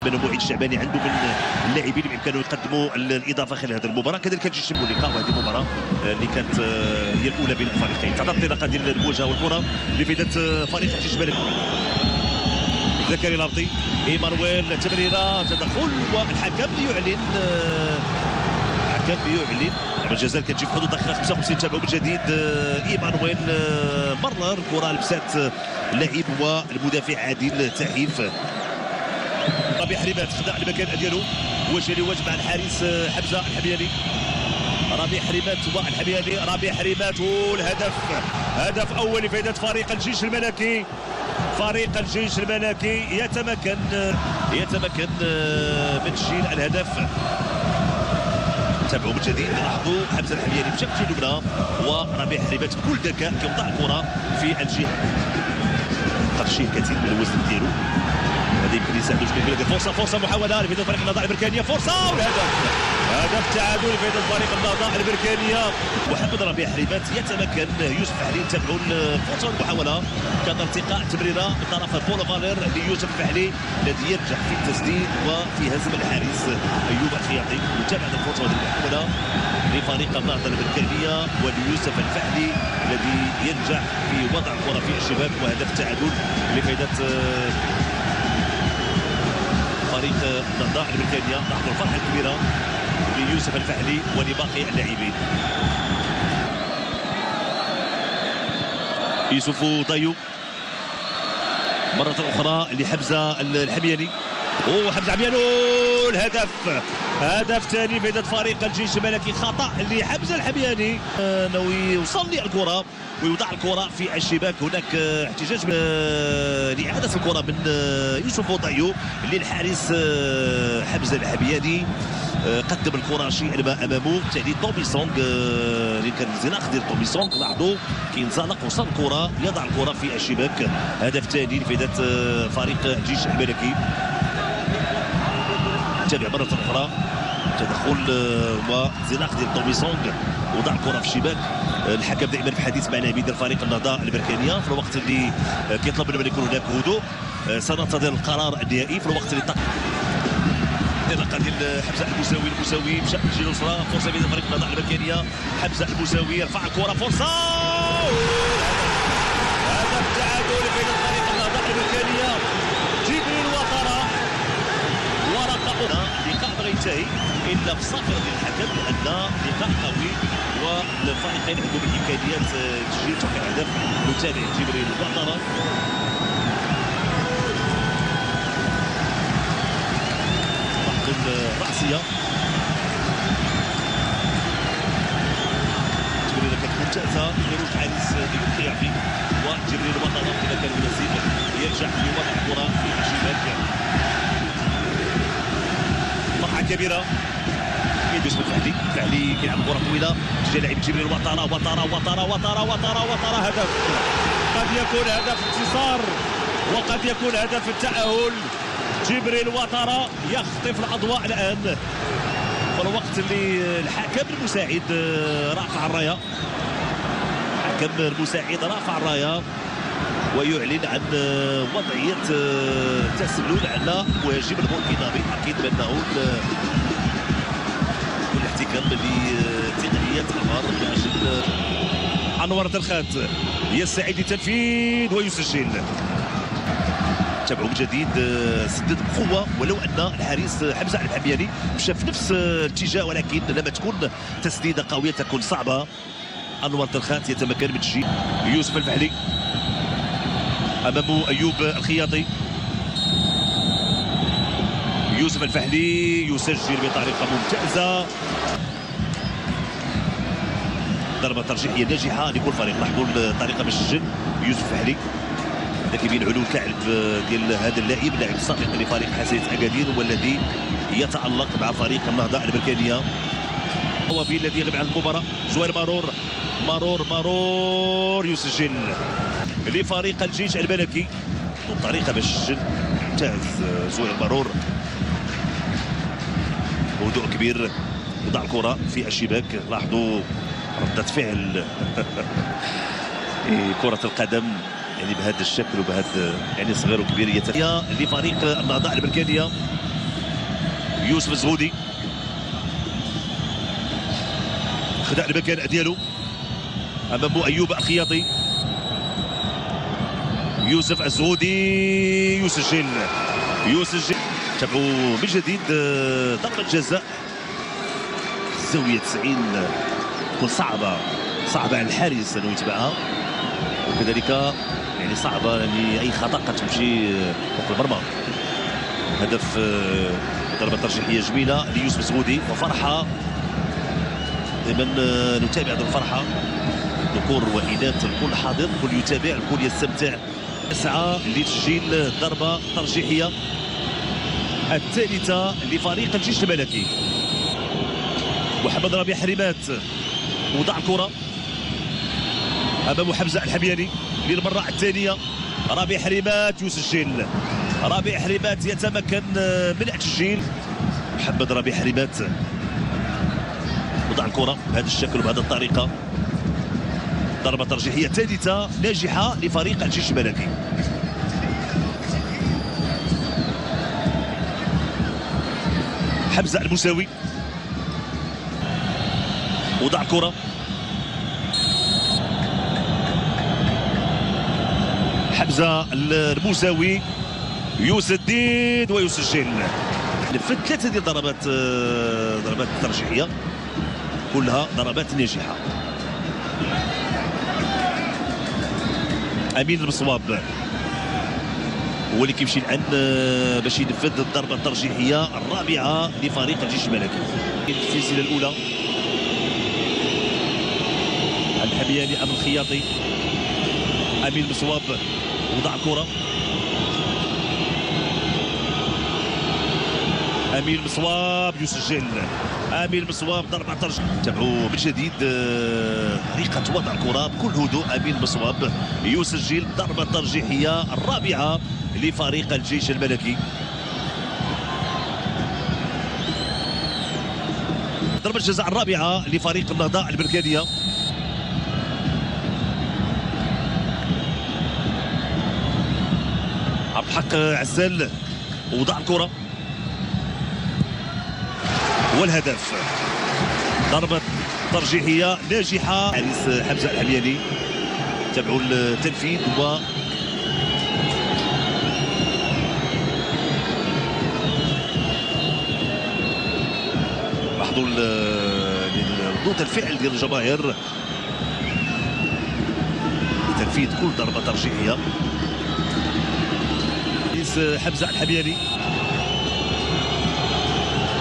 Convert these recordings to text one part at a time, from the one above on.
بن معيد الشعباني عنده من اللاعبين اللي بامكانه يقدموا الاضافه خلال هذه المباراه. كذلك كتجي شمو لقاء وهذه المباراه اللي كانت هي الاولى بين الفريقين. تعطى الانطلاقه ديال المواجهه والكره لفائده فريق الجيش البلدي. زكريا الارضي، ايمانويل، تمريره، تدخل، والحكم يعلن ضربة جزاء كتجي في حدود دقيقه 55. تابعوا من جديد ايمانويل مرر كره لبسات اللاعب والمدافع عادل تعيف. ربيع حريمات خدع المكان ديالو، وجه لوجه مع الحارس حمزه الحمياني. ربيع حريمات والحمياني، ربيع حريمات والهدف، هدف اول لفائده فريق الجيش الملكي. فريق الجيش الملكي يتمكن من تسجيل الهدف. تابعوا من جديد، لاحظوا حمزه الحمياني مشى في اليمنى وربيع حريمات بكل ذكاء كيوضع الكره في الجهه. ترشيح كثير من الوزن ديالو، هذا يمكن يساعدو شويه. فرصه محاوله لفائده فريق النهضه البركانيه، فرصه والهدف، هدف تعادل لفائده فريق النهضه البركانيه. محمد ربيع حريمات يتمكن، يوسف فحلي تابعوا الفرصه والمحاوله، كان ارتقاء تمريره من طرف بولو فالير ليوسف فحلي الذي ينجح في التسديد وفي هزم الحارس ايوب الخياطي. وتابع الفرصه والمحاوله لفريق النهضه البركانيه وليوسف الفحلي الذي ينجح في وضع الكره في الشباك وهدف تعادل لفائده فريق النهضه البركانيه. لاحظوا الفرحه الكبيره ليوسف الفحلي ولباقي اللاعبين. يوسف طيو مرة أخرى لحمزة الحمياني، حمزة الحمياني، الهدف، هدف ثاني بيد فريق الجيش الملكي. خطأ لحمزة الحمياني، انه يوصل للكرة ويوضع الكرة في الشباك. هناك احتجاج لإعادة الكرة من يوسف طيو للحارس حمزة الحمياني. قدم الكره شيئا ما امامه، بالتالي تومي سونغ اللي كان الانزلاق ديال تومي سونغ، لاحظوا كينزلق وصل الكره يضع الكره في الشباك. هدف ثاني لفائده فريق الجيش الملكي. تابع مره اخرى تدخل وانزلاق ديال تومي سونغ، وضع الكره في الشباك. الحكم دائما في حديث مع لاعبين الفريق النهضه البركانيه في الوقت اللي كيطلب منهم ان يكون هناك هدوء. سننتظر القرار النهائي في الوقت اللي انطلاقه ديال حمزه المساوي مشى في الجهه اليسرى. فرصه بين فريق النهضه البركانيه، حمزه المساوي يرفع الكره، فرصه، هدف تعادل بين فريق النهضه البركانيه. جبريل وطرا ورقه اللقاء ما ينتهي الا بصفر للحكم، لان لقاء قوي والفريقين عندهم الامكانيات تسجيل توقيع هدف. نتابع جبريل وطرا. الرأسية تمريرة كانت ممتازة، خروج حارس الخياطي وجبريل وطرا إذا كان مناسب ينجح في وضع الكرة في الشباك. فرحة كبيرة من يوسف الفحلي كيلعب كرة طويلة تجاه لاعب جبريل وطرا. هدف، قد يكون هدف انتصار وقد يكون هدف التأهل. جبريل وطرا يخطف الاضواء الان في الوقت اللي الحكم المساعد رافع الرايه. الحكم المساعد رافع الرايه ويعلن عن وضعيه تسلل على مهاجم البوركينابي. اكيد بانه والاحتكام لتقنيه الفار من اجل انور الخات يستعد للتنفيذ ويسجل. تابعوا من جديد، سدد بقوه ولو ان الحارس حمزه الحمياني مشى في نفس الاتجاه، ولكن لما تكون تسديده قويه تكون صعبه. انور الخات يتمكن من تسجيل. يوسف الفحلي امامه ايوب الخياطي. يوسف الفحلي يسجل بطريقه ممتازه. ضربه ترجيحيه ناجحه لكل فريق. لاحظوا الطريقه باش سجل يوسف الفحلي. هذا كيبين علو الكعب ديال هذا اللاعب السابق لفريق حساسيه اكادير والذي يتالق مع فريق النهضه البركانيه. هو في الذي يغلب على المباراه. زوير مارور يسجل لفريق الجيش الملكي. الطريقه باش يسجل ممتاز زوير مارور، هدوء كبير، وضع الكره في الشباك. لاحظوا ردة فعل كرة القدم يعني بهذا الشكل وبهذا يعني صغير وكبير لفريق النهضة البركانية. يوسف الزهودي خدع المكان ديالو امامه ايوب الخياطي. يوسف الزهودي يسجل. شافوا من جديد ضربة جزاء زاوية 90 تكون صعبة على الحارس انه يتبعها، وكذلك يعني صعبة لأي خطأ قد تمشي فوق المرمى. هدف ضربة ترجيحية جميلة ليوسف الزهودي وفرحة. دائما نتابع هذه الفرحة، ذكور وإناث الكل حاضر، الكل يتابع، الكل يستمتع. يسعى لتسجيل ضربة ترجيحية الثالثة لفريق الجيش الملكي. محمد ربيع حريمات وضع الكرة أمام حمزة الحمياني للمرة الثانية. ربيع حريمات يسجل. ربيع حريمات يتمكن من التسجيل. محمد ربيع حريمات وضع الكرة بهذا الشكل وبهذه الطريقة. ضربة ترجيحية ثالثة ناجحة لفريق الجيش الملكي. حمزة المساوي وضع الكرة. حمزة المساوي يسدد ويسجل. نفذ ثلاثة ديال ضربات ترجيحية كلها ضربات ناجحة. امين المصواب هو اللي كيمشي الان باش ينفذ الضربه الترجيحيه الرابعه لفريق الجيش الملكي في السلسله الاولى. الحمياني ام الخياطي. امين المصواب وضع الكره. امين المصواب يسجل. امين المصواب ضربه ترجيحيه. تابعوا من جديد طريقه وضع الكره بكل هدوء. امين المصواب يسجل ضربه ترجيحيه الرابعه لفريق الجيش الملكي. ضربه الجزاء الرابعه لفريق النهضه البركانيه. عبد الحق عزال وضع الكره والهدف. ضربة ترجيحية ناجحة. حارس حمزة الحمياني. تابعوا التنفيذ و لاحظوا ردود الفعل ديال الجماهير لتنفيذ كل ضربة ترجيحية. حارس حمزة الحمياني.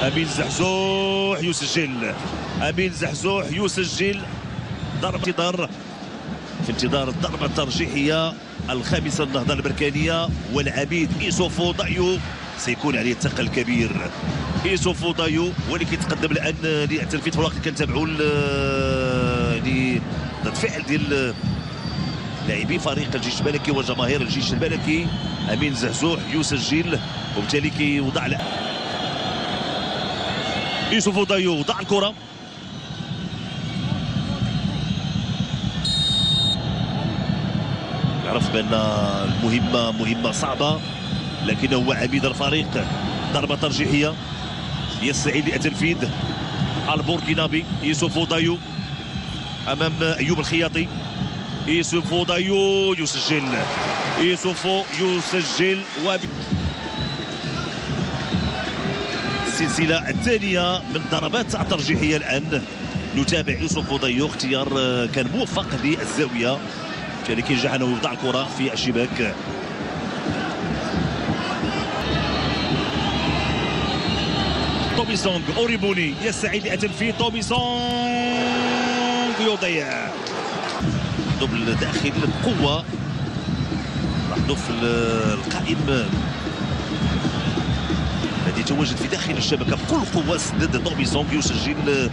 امين زحزوح يسجل. امين زحزوح يسجل ضربة في انتظار الضربة الترجيحية الخامسة النهضة البركانية. والعميد إيسوفو دايو سيكون عليه الثقل الكبير. إيسوفو دايو هو اللي كيتقدم الان للتنفيذ في الوقت اللي كنتابعوا ردة فعل ديال لاعبي فريق الجيش الملكي وجماهير الجيش الملكي. امين زحزوح يسجل وبالتالي كيوضع يوسف دايو وضع الكرة. يعرف بأن المهمة مهمة صعبة، لكنه هو عميد الفريق. ضربة ترجيحية يستعد للتنفيذ. البوركينابي يوسف دايو أمام أيوب الخياطي. يوسف دايو يسجل. يوسف يسجل السلسلة الثانية من الضربات الترجيحية. الآن نتابع يوسف ضيو. اختيار كان موفق للزاوية، بالتالي كينجح انه يوضع الكرة في الشباك. تومي سونغ اوريبوني يستعد للتنفيذ. تومي سونغ يضيع. دبل داخل بقوة. لاحظوا في القائم الذي يتواجد في داخل الشبكة بكل قوة. سدد تومي سونغ يسجل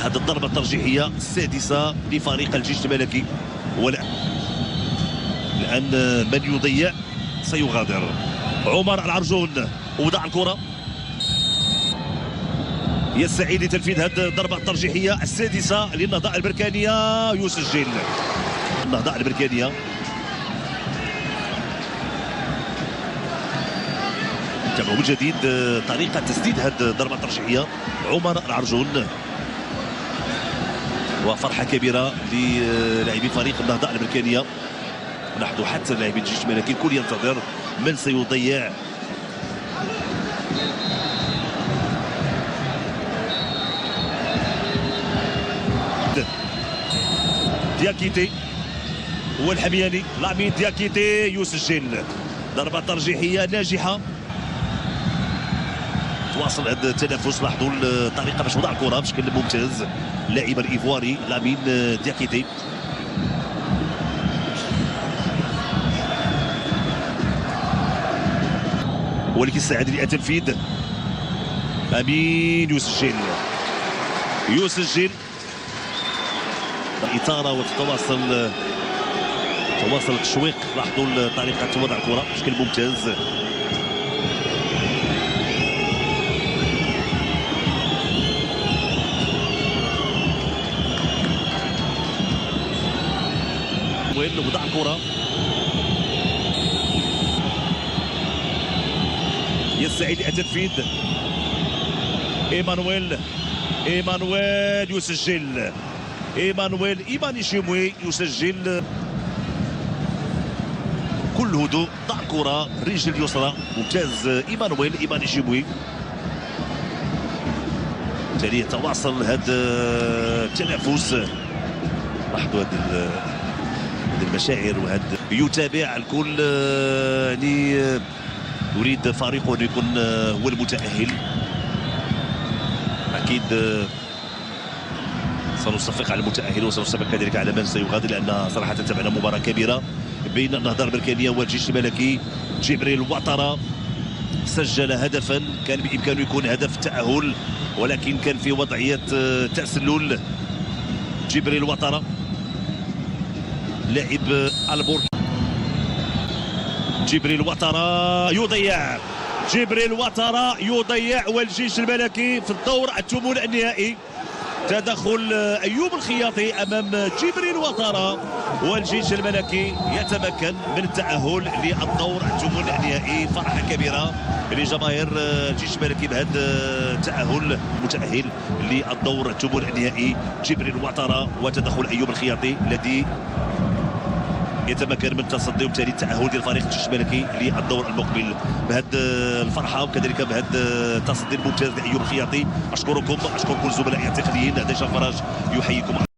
هذه الضربة الترجيحية السادسة لفريق الجيش الملكي. الآن من يضيع سيغادر. عمر العرجون وضع الكرة. يستعيد لتنفيذ هذه الضربة الترجيحية السادسة للنهضة البركانية. يسجل النهضة البركانية. تابعوا من جديد طريقه تسديد هذه الضربه الترجيحيه. عمر العرجون، وفرحه كبيره للاعبي فريق النهضه الامريكانيه. لاحظوا حتى لاعبين الجيش الملكي الكل ينتظر من سيضيع دياكيتي والحمياني. لامين دياكيتي يسجل ضربه ترجيحيه ناجحه. تواصل هذا التنافس. لاحظوا الطريقه باش وضع الكره بشكل ممتاز اللاعب الايفواري لامين دياكيتي. ولكن السعادة للتنفيذ. امين يسجل اثاره وتتواصل التشويق. لاحظوا طريقه وضع الكره بشكل ممتاز. وضع الكره يسعد التنفيذ. ايمانويل يسجل. ايماني شيموي يسجل كل هدوء. ضع الكره رجل اليسرى ممتاز. ايماني شيموي. بالتالي يتواصل هذا التنافس. لاحظوا هذه المشاعر وهذا يتابع الكل. يريد فريقه أن يكون هو المتأهل. أكيد سنصفق على المتأهل وسنصفق كذلك على من سيغادر، لأن صراحة تابعنا مباراة كبيرة بين النهضة الأمريكانية والجيش الملكي. جبريل وطرة سجل هدفا كان بإمكانه يكون هدف تأهل، ولكن كان في وضعية تسلل. جبريل وطرة لاعب البورت. جبريل وطرة يضيع والجيش الملكي في الدور الثمن النهائي. تدخل أيوب الخياطي أمام جبريل وطرة، والجيش الملكي يتمكن من التأهل للدور الثمن النهائي. فرحة كبيرة لجماهير الجيش الملكي بهذا التأهل. متأهل للدور الثمن النهائي جبريل وطرة وتدخل أيوب الخياطي الذي يتمكن من التصدي وبالتالي التأهل ديال فريق الجيش الملكي للدور المقبل. بهذه الفرحه وكذلك بهذا التصدي الممتاز لايوب الخياطي. اشكركم الزملاء التقنيين. هذا هشام فرج يحييكم.